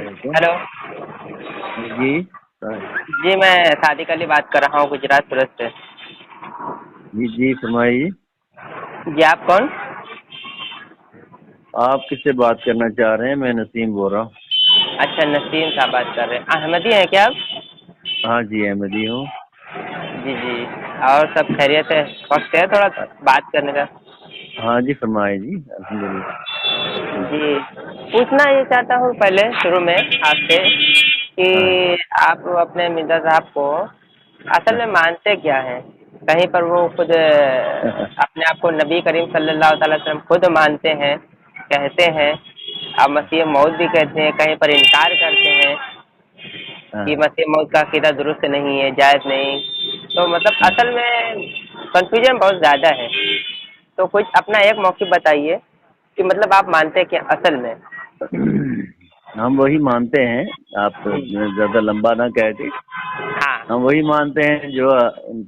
علیکم. ہیلو. جی جی میں صادق علی بات کر رہا ہوں گجرات سورت سے. جی جی فرمائیے. جی آپ کون؟ آپ کس سے بات کرنا چاہ رہے ہیں؟ میں نسیم بول رہا ہوں. اچھا نسیم صاحب بات کر رہے ہیں. احمدی ہیں کیا آپ؟ ہاں جی احمدی ہوں. جی جی. اور سب خیریت ہے؟ وقت ہے تھوڑا بات کرنے کا؟ ہاں جی فرمائیے. جی الحمدللہ. جی پوچھنا یہ چاہتا ہوں پہلے شروع میں آپ سے کہ ہاں آپ اپنے مرزا صاحب کو اصل میں مانتے کیا ہیں؟ کہیں پر وہ خود اپنے آپ کو نبی کریم صلی اللہ تعالی وسلم خود مانتے ہیں، کہتے ہیں، اب مسیح موعود بھی کہتے ہیں، کہیں پر انکار کرتے ہیں کہ مسیح موعود کا عقیدہ درست نہیں ہے، جائز نہیں. تو مطلب اصل میں کنفیوژن بہت زیادہ ہے. تو کچھ اپنا ایک موقف بتائیے کہ مطلب آپ مانتے کیا اصل میں؟ ہم وہی مانتے ہیں. آپ زیادہ لمبا نہ کہہ کے ہاں. ہم وہی مانتے ہیں جو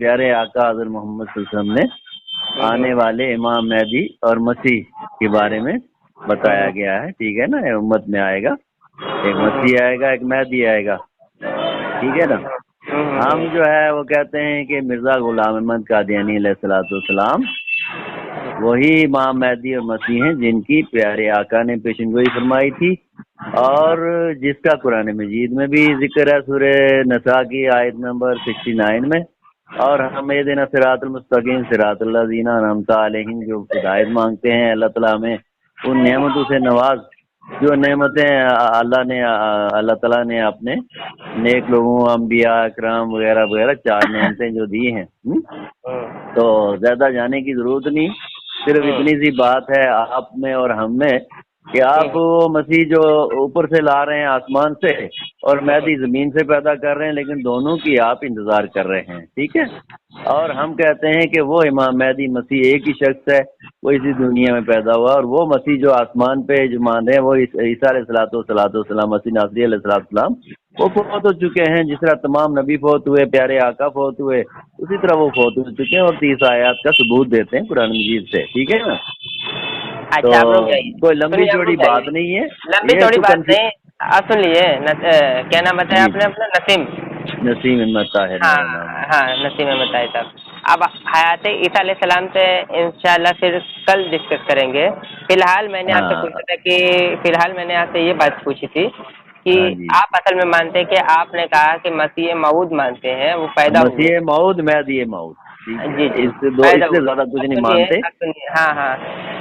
پیارے آقا حضرت محمد صلی اللہ علیہ وسلم نے آنے والے امام مہدی اور مسیح کے بارے میں بتایا گیا ہے. ٹھیک ہے نا. امت میں آئے گا، ایک مسیح آئے گا، ایک مہدی آئے گا. ٹھیک ہے نا. ہم جو ہے وہ کہتے ہیں کہ مرزا غلام احمد قادیانی علیہ الصلوۃ والسلام وہی امام مہدی اور مسیح ہیں جن کی پیارے آقا نے پیشن گوئی فرمائی تھی اور جس کا قرآن مجید میں بھی ذکر ہے سورہ نساء کی آیت نمبر 69 میں. اور ہم یہ دینا صراط المستقیم صراط الذین انعمت علیہم جو ہدایت مانگتے ہیں اللہ تعالیٰ ہمیں ان نعمتوں سے نواز جو نعمتیں اللہ تعالیٰ نے اپنے نیک لوگوں، انبیاء اکرام وغیرہ وغیرہ 4 نعمتیں جو دی ہیں. تو زیادہ جانے کی ضرورت نہیں. صرف اتنی سی بات ہے آپ میں اور ہم میں کہ آپ وہ مسیح جو اوپر سے لا رہے ہیں آسمان سے اور مہدی زمین سے پیدا کر رہے ہیں، لیکن دونوں کی آپ انتظار کر رہے ہیں. ٹھیک ہے. اور ہم کہتے ہیں کہ وہ امام مہدی مسیح ایک ہی شخص ہے، وہ اسی دنیا میں پیدا ہوا، اور وہ مسیح جو آسمان پہ جو مان رہے ہیں وہ عیسیٰ علیہ السلام مسیح ناصری علیہ السلام وہ فوت ہو چکے ہیں. جس طرح تمام نبی فوت ہوئے، پیارے آقا فوت ہوئے، اسی طرح وہ فوت ہو چکے ہیں اور 30 آیات کا ثبوت دیتے ہیں قرآن مجید سے. ٹھیک ہے نا. تو اچھا آپ رک جائیے. کوئی لمبی سنیے آپ چوڑی رک جائیے. بات نہیں ہے. لمبی یہ چوڑی تو بات نہیں. آپ سن لیجیے. کیا نام بتایا جی آپ نے اپنا؟ نسیم. نسیم احمد طاہر ہاں میرا نام ہے. ہاں نسیم احمد طاہر صاحب. اب حیات عیسیٰ علیہ السلام سے انشاءاللہ پھر کل ڈسکس کریں گے. فی الحال میں نے آپ سے ہاں پوچھا تھا کہ آپ سے یہ بات پوچھی تھی کہ ہاں جی. آپ اصل میں مانتے کہ آپ نے کہا کہ مسیح موعود مانتے ہیں، وہ پیدا ہوئے. مسیح موعود مہدی موعود. ٹھیک ہے. جی جی اس پیدا سے ہوئے. زیادہ کچھ اب نہیں سنیے مانتے. اب سنیے. ہاں ہاں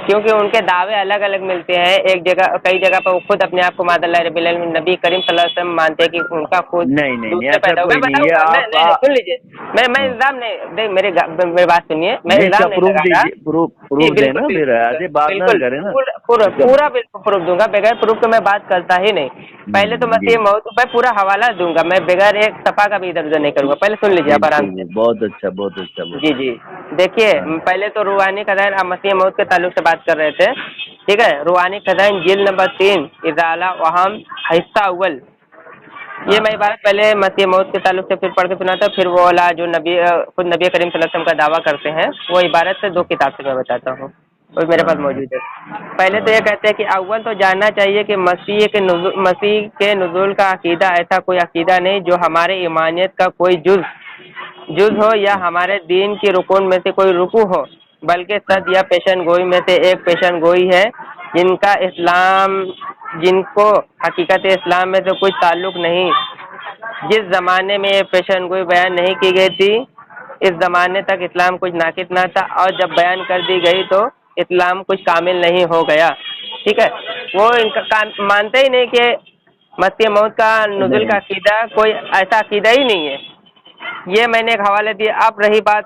کیونکہ ان کے دعوے الگ الگ ملتے ہیں. ایک جگہ کئی جگہ پہ وہ خود اپنے آپ کو ماد اللہ رب العالمین نبی کریم صلی اللہ علیہ وسلم مانتے ہیں کہ ان کا خود نہیں نہیں دودھ نہیں سے ایسا پیدا ہو. میں کوئی نہیں بتاؤں ہے. گا. میں آپ نہیں سن لیجیے. میں الزام نہیں میری بات سنیے. میں نہیں اس کا الزام نہیں پروف لگا رہا. دیجیے. جی پروف بالکل دینا. پھر بالکل ایسے بات نہ بالکل کریں نا پورا اس کا. پورا بالکل پروف دوں گا. بغیر پروف تو میں بات کرتا ہی نہیں. پہلے تو جی مسیح موعود میں پورا حوالہ دوں گا. میں بغیر ایک صفحہ کا بھی ادھر ادھر نہیں کروں گا. پہلے سن لیجیے آپ آرام بالکل سے. بہت اچھا بہت اچھا بہت جی اچھا. جی دیکھیے ہاں پہلے تو روحانی خزائن آپ مسیح موعود کے تعلق سے بات کر رہے تھے. ٹھیک ہے. روحانی خزائن جلد نمبر 3 اضالہ وہم حصہ اول. یہ ہاں میں بات پہلے مسیح موعود کے تعلق سے پھر پڑھ کے سنا تھا. پھر وہ والا جو خود نبی کریم صلی اللہ علیہ وسلم کا دعویٰ کرتے ہیں وہ عبارت سے 2 کتاب سے میں بتاتا ہوں. وہ میرے پاس ہاں موجود ہے. پہلے تو ہاں یہ کہتے ہیں کہ اول تو جاننا چاہیے کہ مسیح کے نزول کا عقیدہ ایسا کوئی عقیدہ نہیں جو ہمارے ایمانیت کا کوئی جز ہو یا ہمارے دین کی رکن میں سے کوئی رکو ہو، بلکہ صد یا پیشن گوئی میں سے ایک پیشن گوئی ہے جن کو حقیقت اسلام میں سے کچھ تعلق نہیں. جس زمانے میں یہ پیشن گوئی بیان نہیں کی گئی تھی اس زمانے تک اسلام کچھ ناقص نہ تھا، اور جب بیان کر دی گئی تو اسلام کچھ کامل نہیں ہو گیا. ٹھیک ہے. وہ ان کا مانتے ہی نہیں کہ مسیح موعود کا نزول کا نہیں عقیدہ کوئی ایسا عقیدہ ہی نہیں ہے. یہ میں نے ایک حوالے دیا. اب رہی بات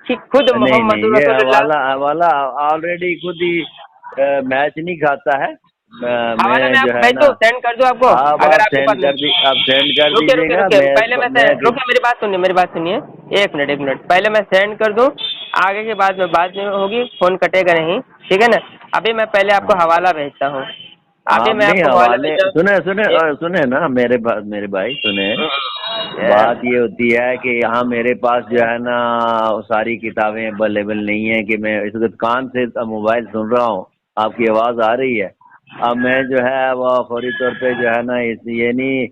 کہ خود محمد نہیں یہ رسول اللہ. حوالہ آلریڈی خود ہی میچ نہیں کھاتا ہے. میں حوالہ جو آپ ہے بھیج نا دوں، سینڈ کر دوں آپ کو اگر آپ کے پاس نہیں. آپ سینڈ کر رکے دیجیے رکے گا. رکے میں پہلے رکے میری بات سنیے. ایک منٹ پہلے میں سینڈ کر دوں. آگے کی بات میں بات نہیں ہوگی. فون کٹے گا نہیں. ٹھیک ہے نا. ابھی میں پہلے آپ کو حوالہ بھیجتا ہوں. ابھی آپ میں نہیں کو حوالہ حوالے بھیجا. سنیں نا میرے بھائی سنیں. بات یہ ہوتی ہے کہ یہاں میرے پاس جو ہے نا ساری کتابیں اویلیبل نہیں ہیں کہ میں اس وقت کان سے موبائل سن رہا ہوں. آپ کی آواز آ رہی ہے. اب میں جو ہے وہ فوری طور پہ جو ہے نا یہ نہیں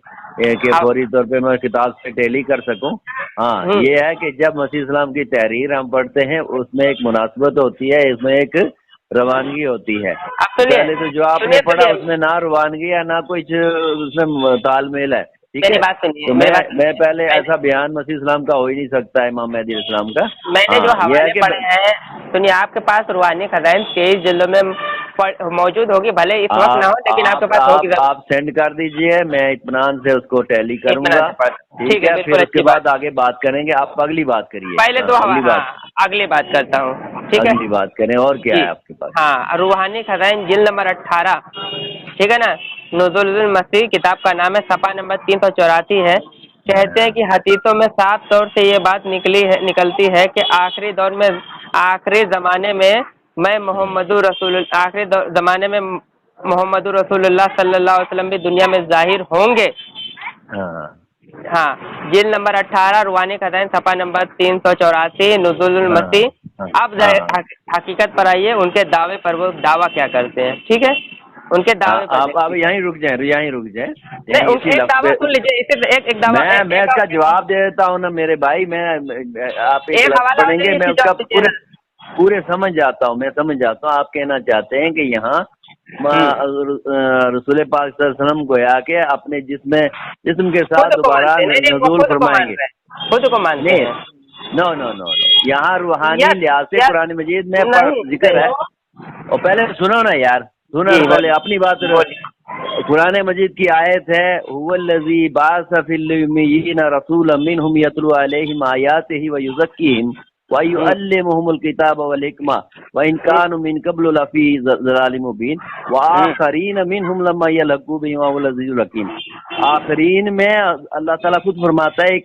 کہ فوری طور پہ میں کتاب سے ٹیلی کر سکوں. ہاں یہ ہے کہ جب مسیح اسلام کی تحریر ہم پڑھتے ہیں اس میں ایک مناسبت ہوتی ہے, اس میں ایک روانگی ہوتی ہے. پہلے تو جو آپ نے پڑھا اس میں نہ روانگی ہے نہ کچھ اس میں تال میل ہے. ٹھیک ہے, تو میں پہلے ایسا بیان مسیح اسلام کا ہو ہی نہیں سکتا امام مہدی اسلام کا. میں نے جو حوالے پڑھے ہیں سنیے, آپ کے پاس روحانی خزائن 23 جلدوں میں موجود ہوگی, بھلے اس وقت نہ ہو لیکن آپ کے پاس ہوگی. آپ سینڈ کر دیجئے, میں اطمینان سے اس کو ٹیلی کروں گا. ٹھیک ہے, پھر اس کے بعد آگے بات کریں گے. آپ اگلی بات کریے. پہلے تو اگلی بات کرتا ہوں. ٹھیک ہے, اگلی بات کریں. اور کیا ہے آپ کے پاس؟ ہاں, روحانی خزائن جلد نمبر 18. ٹھیک ہے نا, نزول المسیح کتاب کا نام ہے, صفحہ نمبر 384 ہے. کہتے ہیں کہ حدیثوں میں صاف طور سے یہ بات نکلتی ہے کہ آخری زمانے میں محمد رسول اللہ صلی اللہ علیہ وسلم بھی دنیا میں ظاہر ہوں گے. ہاں, جلد نمبر 18 روحانی خزائن صفحہ نمبر 384 نزول المسیح. اب حقیقت پر آئیے, ان کے دعوے پر وہ دعویٰ کیا کرتے ہیں. ٹھیک ہے, ان کے دعوے پر آپ یہیں رک جائیں. میں اس کا جواب دے دیتا ہوں نا میرے بھائی. میں آپ پڑھیں گے, میں اس کا پورے سمجھ جاتا ہوں. میں سمجھ جاتا ہوں آپ کہنا چاہتے ہیں کہ یہاں رسول پاک صلی اللہ علیہ وسلم گویا کہ اپنے جسم کے ساتھ دوبارہ نزول فرمائیں گے. خود کو مانتے ہیں. نو یہاں روحانی لحاظ سے قرآن مجید میں ذکر ہے. اور پہلے سنو نا یار, سنو پہلے اپنی بات. قرآن مجید کی آیت ہے, هو الذی بعث فی الامیین رسولا منہم یتلو علیہم آیاتہ ویزکیہم وَيُعَلِّمُهُمُ الْكِتَابَ وَالْحِکْمَةَ وَإِنْ كَانُوا مِنْ قَبْلُ لَفِي ضَلَالٍ مُبِينٍ وَآخَرِينَ مِنْهُمْ لَمَّا يَلْحَقُوا بِهِمْ وَهُوَ الْعَزِيزُ الْحَکِیمُ. آخرین میں اللہ تعالیٰ خود فرماتا ہے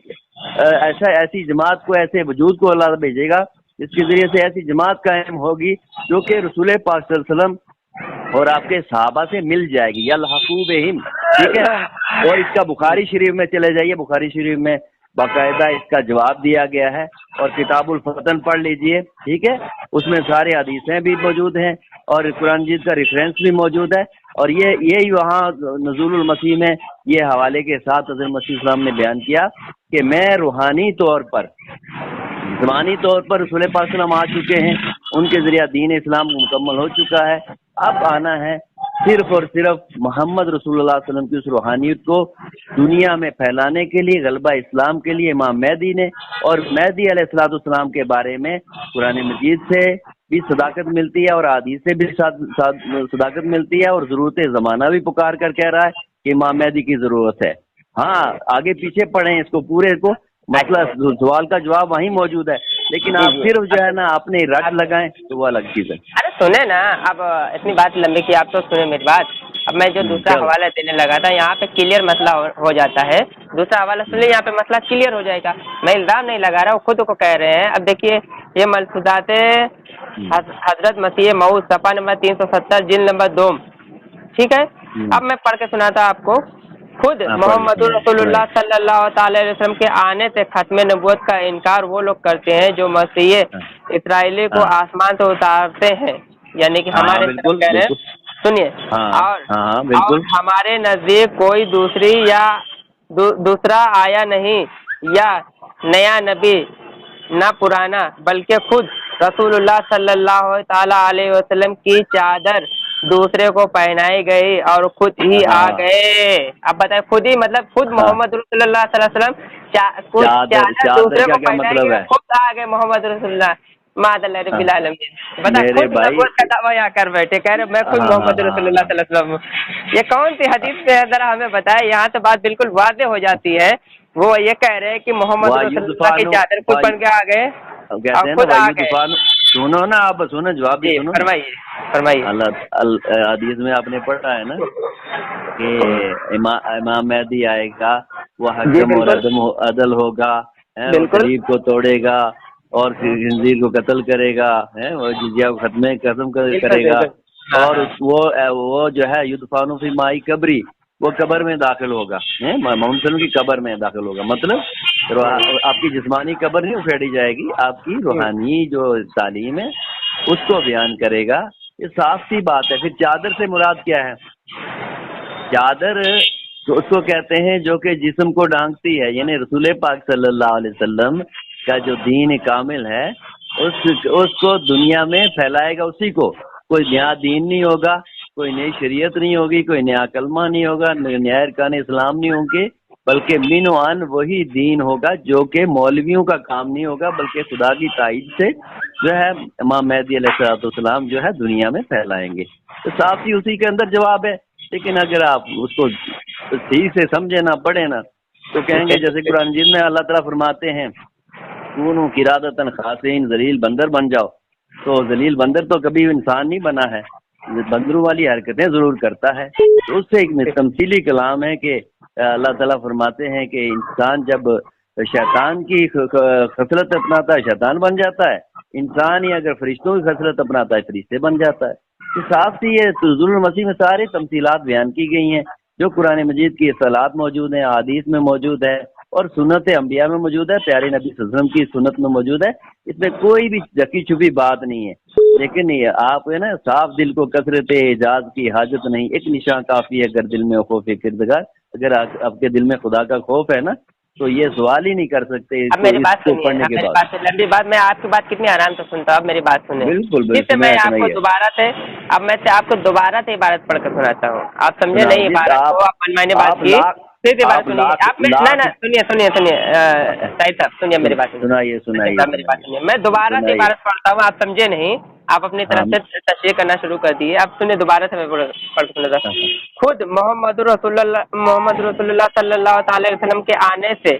ایسی جماعت کو, ایسے وجود کو اللہ بھیجے گا جس کے ذریعے سے ایسی جماعت قائم ہوگی جو کہ رسول پاک صلی اللہ علیہ وسلم اور آپ کے صحابہ سے مل جائے گی. یلحقوا بہم. ٹھیک ہے, اور اس کا بخاری شریف میں چلے جائیے, بخاری شریف میں باقاعدہ اس کا جواب دیا گیا ہے. اور کتاب الفتن پڑھ لیجئے. ٹھیک ہے, اس میں سارے حدیثیں بھی موجود ہیں اور قرآن مجید کا ریفرنس بھی موجود ہے. اور یہ وہاں نزول المسیح میں یہ حوالے کے ساتھ حضرت مسیح السلام نے بیان کیا کہ میں روحانی طور پر, جسمانی طور پر رسول پاک صلی اللہ علیہ وسلم آ چکے ہیں, ان کے ذریعہ دین اسلام مکمل ہو چکا ہے. اب آنا ہے صرف اور صرف محمد رسول اللہ صلی اللہ علیہ وسلم کی اس روحانیت کو دنیا میں پھیلانے کے لیے, غلبہ اسلام کے لیے امام مہدی نے. اور مہدی علیہ الصلوۃ والسلام کے بارے میں قرآن مجید سے بھی صداقت ملتی ہے اور حدیث سے بھی صداقت ملتی ہے, اور ضرورت زمانہ بھی پکار کر کہہ رہا ہے کہ امام مہدی کی ضرورت ہے. ہاں, آگے پیچھے پڑھیں اس کو پورے کو, مسئلہ سوال کا جواب وہیں موجود ہے. لیکن آپ صرف جو ہے نا اپنے رٹ لگائیں تو وہ الگ چیز ہے. ارے سنیں نا, اب اتنی بات لمبی کی, آپ تو سنیں میری بات. اب میں جو دوسرا حوالہ دینے لگا تھا یہاں پہ کلیئر مسئلہ ہو جاتا ہے. دوسرا حوالہ سن لیں, یہاں پہ مسئلہ کلیئر ہو جائے گا. میں الزام نہیں لگا رہا ہوں, خود کو کہہ رہے ہیں. اب دیکھیے یہ ملفوظات حضرت مسیح موعود صفحہ نمبر 370 جلد نمبر 2. ٹھیک ہے, اب میں پڑھ کے سناتا آپ کو. خود محمد رسول اللہ صلی اللہ تعالی علیہ وسلم کے آنے سے ختم نبوت کا انکار وہ لوگ کرتے ہیں جو مسیح اسرائیلی کو آسمان سے اتارتے ہیں, یعنی کہ ہمارے کہہ رہے ہیں. سنیے, اور ہمارے نزدیک کوئی دوسری یا دوسرا آیا نہیں, یا نیا نبی نہ پرانا, بلکہ خود رسول اللہ صلی اللہ تعالی علیہ وسلم کی چادر دوسرے کو پہنائی گئی اور خود ہی آ گئے. اب بتائیں, خود ہی مطلب خود محمد رسول اللہ صلی اللہ علیہ وسلم چادر دوسرے کو پہنائی گئی, خود آ گئے محمد رسول اللہ. ماد اللہ رب العالمین. بتا خود نبوت کا دعویٰ یہاں کر بیٹھے, کہہ رہے میں خود محمد رسول اللہ صلی اللہ علیہ وسلم. یہ کون سی حدیث میں ہے ذرا ہمیں بتائے. یہاں تو بات بالکل واضح ہو جاتی ہے. وہ یہ کہہ رہے ہیں کہ محمد رسول اللہ کی چادر خود بن کے آ گئے اور خود آ گئے. سنو نا, آپ سنو, جواب بھی سنو. فرمائیے. حدیث میں آپ نے پڑھا ہے نا کہ امام مہدی آئے گا, وہ حکم اور عدل ہوگا, غریب کو توڑے گا اور خنزیر کو قتل کرے گا, وہ جزیہ کو ختم کرے گا, اور وہ جو ہے یدفن فی ماء قبری, وہ قبر میں داخل ہوگا, محمد صلی کی قبر میں داخل ہوگا. مطلب آپ کی جسمانی قبر نہیں اکھیڑی جائے گی, آپ کی روحانی جو تعلیم ہے اس کو بیان کرے گا. یہ صاف سی بات ہے. پھر چادر سے مراد کیا ہے؟ چادر اس کو کہتے ہیں جو کہ جسم کو ڈھانکتی ہے، یعنی رسول پاک صلی اللہ علیہ وسلم کا جو دین کامل ہے اس کو دنیا میں پھیلائے گا. اسی کو، کوئی نیا دین نہیں ہوگا، کوئی نئی شریعت نہیں ہوگی، کوئی نیا کلمہ نہیں ہوگا، نیا ارکان اسلام نہیں ہوں گے، بلکہ من و عن وہی دین ہوگا جو کہ مولویوں کا کام نہیں ہوگا، بلکہ خدا کی تائید سے جو ہے امام مہدی علیہ السلام جو ہے دنیا میں پھیلائیں گے. تو صاف ہی اسی کے اندر جواب ہے. لیکن اگر آپ اس کو صحیح سے سمجھے نہ پڑھے نا تو کہیں گے جیسے قرآن مجید میں اللہ تعالیٰ فرماتے ہیں کونوا قردۃ خاسئین، ذلیل بندر بن جاؤ. تو ذلیل بندر تو کبھی انسان نہیں بنا ہے، بندروں والی حرکتیں ضرور کرتا ہے. تو اس سے ایک تمثیلی کلام ہے کہ اللہ تعالیٰ فرماتے ہیں کہ انسان جب شیطان کی خصلت اپناتا ہے شیطان بن جاتا ہے، انسان ہی اگر فرشتوں کی خصلت اپناتا ہے فرشتے بن جاتا ہے. صاف سی یہ حضور المسیح میں ساری تمثیلات بیان کی گئی ہیں جو قرآن مجید کی اصطلاحات موجود ہیں، حدیث میں موجود ہے، اور سنت انبیاء میں موجود ہے، پیارے نبی صلی اللہ علیہ وسلم کی سنت میں موجود ہے. اس میں کوئی بھی ڈکی چھپی بات نہیں ہے. لیکن یہ آپ ہے نا صاف دل کو کثرت اعجاز کی حاجت نہیں، ایک نشان کافی ہے اگر دل میں خوف کردگار. اگر آپ کے دل میں خدا کا خوف ہے نا تو یہ سوال ہی نہیں کر سکتے. اب میری بات سنیے، میری بات لمبی بات، میں آپ کی بات کتنی آرام سے سنتا ہوں. اب میری بات سنیں. بالکل بالکل. میں آپ کو دوبارہ سے آپ کو دوبارہ سے عبارت پڑھ کر سناتا ہوں. آپ سمجھے نہیں عبارت کو؟ آپ میں نے بات کی صرف عبارت سنیے. آپ سنیے شاہد صاحب، سنیے میری بات سنیے. میری بات سنیے، میں دوبارہ سے عبارت پڑھتا ہوں. آپ سمجھے نہیں، آپ اپنی طرف سے تشریح کرنا شروع کر دیے. آپ سنیے دوبارہ سے، میں پڑھ سنتا ہوں. خود محمد رسول اللہ صلی اللہ تعالی وسلم کے آنے سے،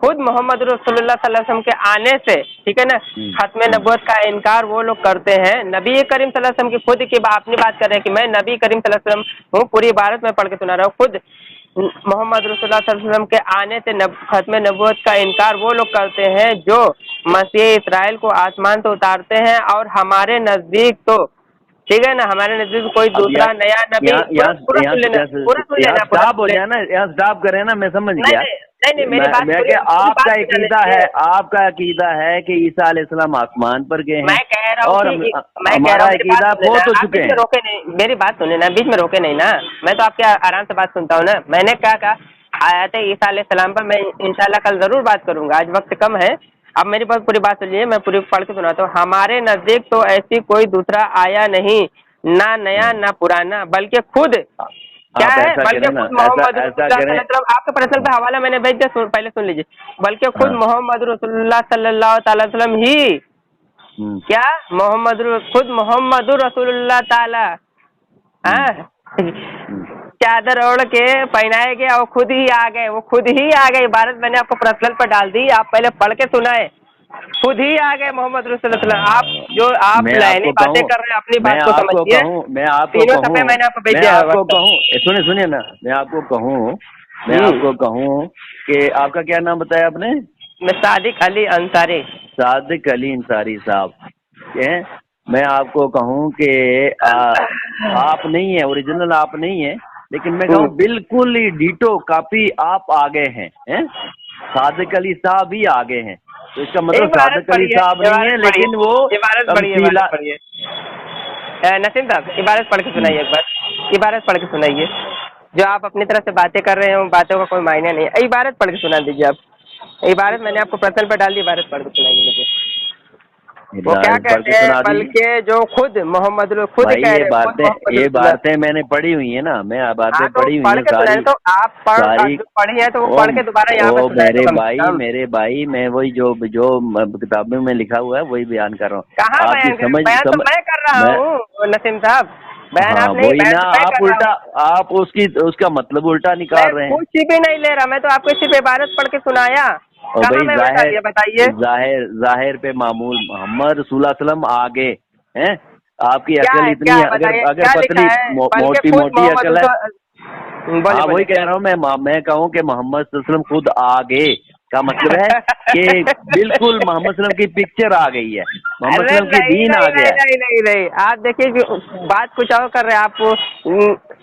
خود محمد رسول اللہ صلی اللہ علیہ وسلم کے آنے سے، ٹھیک ہے نا، ختم نبوت کا انکار وہ لوگ کرتے ہیں. نبی کریم صلی اللہ علیہ وسلم کی خود کی اپنی بات کر رہے ہیں کہ میں نبی کریم صلی اللہ علیہ وسلم ہوں. پوری عبارت میں پڑھ کے سنا رہا ہوں. خود محمد رسول اللہ صلی اللہ علیہ وسلم کے آنے سے ختم نبوت کا انکار وہ لوگ کرتے ہیں جو مسیح اسرائیل کو آسمان سے اتارتے ہیں، اور ہمارے نزدیک تو، ٹھیک ہے نا، ہمارے نزدیک کوئی دوسرا نیا نبی. اسٹاپ کریں نا، میں سمجھ گیا. نہیں میری بات کہ آپ کا عقیدہ ہے، آپ کا عقیدہ ہے کہ عیسیٰ علیہ السلام آسمان پر گئے ہیں. میں کہہ رہا ہوں اور ہمارا عقیدہ بہت ہو چکے ہیں. روکے نہیں، میری بات سنیں نا، بیچ میں روکے نہیں نا. میں تو آپ کے آرام سے بات سنتا ہوں نا. میں نے کیا کہا، آیات عیسیٰ علیہ السلام پر میں انشاءاللہ کل ضرور بات کروں گا، آج وقت کم ہے. اب میری بات پوری بات سنیے، میں پوری پڑھ کے سناتا ہوں. ہمارے نزدیک تو ایسی کوئی دوسرا آیا نہیں، نہ نیا نہ پرانا، بلکہ خود کیا ہے، بلکہ خود محمد رسول اللہ صلی اللہ علیہ وسلم. آپ کے پرسنل پہ حوالہ میں نے بھیج دیا، پہلے سن لیجیے. بلکہ خود محمد رسول اللہ صلی اللہ تعالی وسلم ہی، کیا خود محمد رسول اللہ تعالی چادر اوڑھ کے پہنائے گئے اور خود ہی آ گئے. وہ خود ہی آ گئے. عبارت میں نے آپ کو پرسنل پر ڈال دی، آپ پہلے پڑھ کے سنائے. خود ہی آ گئے محمد رسول اللہ. آپ لائنیں باتیں کر رہے ہیں، اپنی بات کو سمجھیے. میں آپ کو کہوں، سنیے نا، میں آپ کو کہوں کہ آپ کا کیا نام بتایا آپ نے؟ میں صادق علی انصاری. صادق علی انصاری صاحب. میں آپ کو کہوں کہ آپ نہیں ہیں، اوریجنل آپ نہیں ہیں، لیکن میں کہوں بالکل ہی ڈیٹو کاپی آپ آگے ہیں. صادق علی صاحب ہی آگے ہیں. تو اس کا مطلب صادق علی صاحب نہیں ہے، لیکن وہ نسیم صاحب عبارت پڑھ کے سنائیے. ایک بار عبارت پڑھ کے سنائیے. جو آپ اپنی طرف سے باتیں کر رہے ہیں، باتوں کا کوئی معنی نہیں ہے. عبارت پڑھ کے سنا دیجیے. آپ عبارت میں نے آپ کو پرسنل پہ ڈال دی، عبارت پڑھ کے سنائیے مجھے. وہ کیا کہتے ہیں، بلکہ جو خود محمد خود کہہ رہے ہیں. یہ باتیں میں نے پڑھی ہوئی ہیں نا، میں باتیں پڑھی ہوئی ہیں ساری. تو آپ پڑھی ہے تو وہ پڑھ کے دوبارہ یہاں پہ میرے بھائی میں وہی جو کتابوں میں لکھا ہوا ہے وہی بیان کر رہا ہوں. کہاں بیان تو میں کر رہا ہوں نسیم صاحب. وہی نا، آپ الٹا، آپ اس کا مطلب الٹا نکال رہے ہیں. کچھ بھی نہیں لے رہا، میں تو آپ کو صرف عبارت پڑھ کے سنایا. بتائیے. ظاہر پہ معمول محمد رسول اللہ علیہ وسلم آگے ہیں. آپ کی عقل اتنی ہے، اگر پتلی موٹی عقل ہے. ہاں وہی کہہ رہا ہوں میں کہوں کہ محمد صلی اللہ علیہ وسلم خود آگے کا مطلب ہے کہ بالکل محمد صلی اللہ علیہ وسلم کی پکچر آ گئی ہے، محمد صلی اللہ علیہ وسلم کی دین آ گیا ہے. نہیں آپ دیکھیے بات کچھ اور کر رہے ہیں. آپ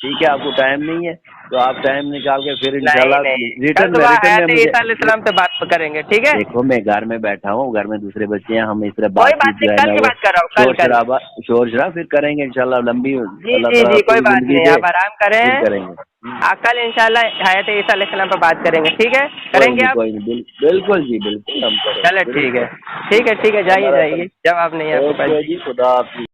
ٹھیک ہے، آپ کو ٹائم نہیں ہے تو آپ ٹائم نکال کے پھر نہیں انشاءاللہ نہیں، ریٹرن کل میں صبح ریٹرن میں حضرت مجھے عیسیٰ علیہ السلام سے بات کریں گے، ٹھیک ہے؟ دیکھو میں گھر میں بیٹھا ہوں، گھر میں دوسرے بچے ہیں، ہم اس طرح کوئی بات بات چیت جو نہیں، ہے کل نا کی وہ بات کر رہا ہوں، شور کل۔ شرابہ پھر کریں گے انشاءاللہ، لمبی جی اللہ جی تعالیٰ جی، آپ کو کوئی بھی بات زندگی نہیں، دے، آپ آرام کریں، پھر کریں گے۔ کل انشاءاللہ حضرت عیسیٰ علیہ السلام پہ بات کریں گے، ٹھیک ہے؟ کریں گے آپ؟ کوئی نہیں، بالکل جی، بالکل ہم کریں چلے گے، ٹھیک ہے، بالکل۔ ٹھیک ہے، جائیے ہمارا جائیے، جب آپ نہیں آپ کو اوکے جی، خدا حافظ۔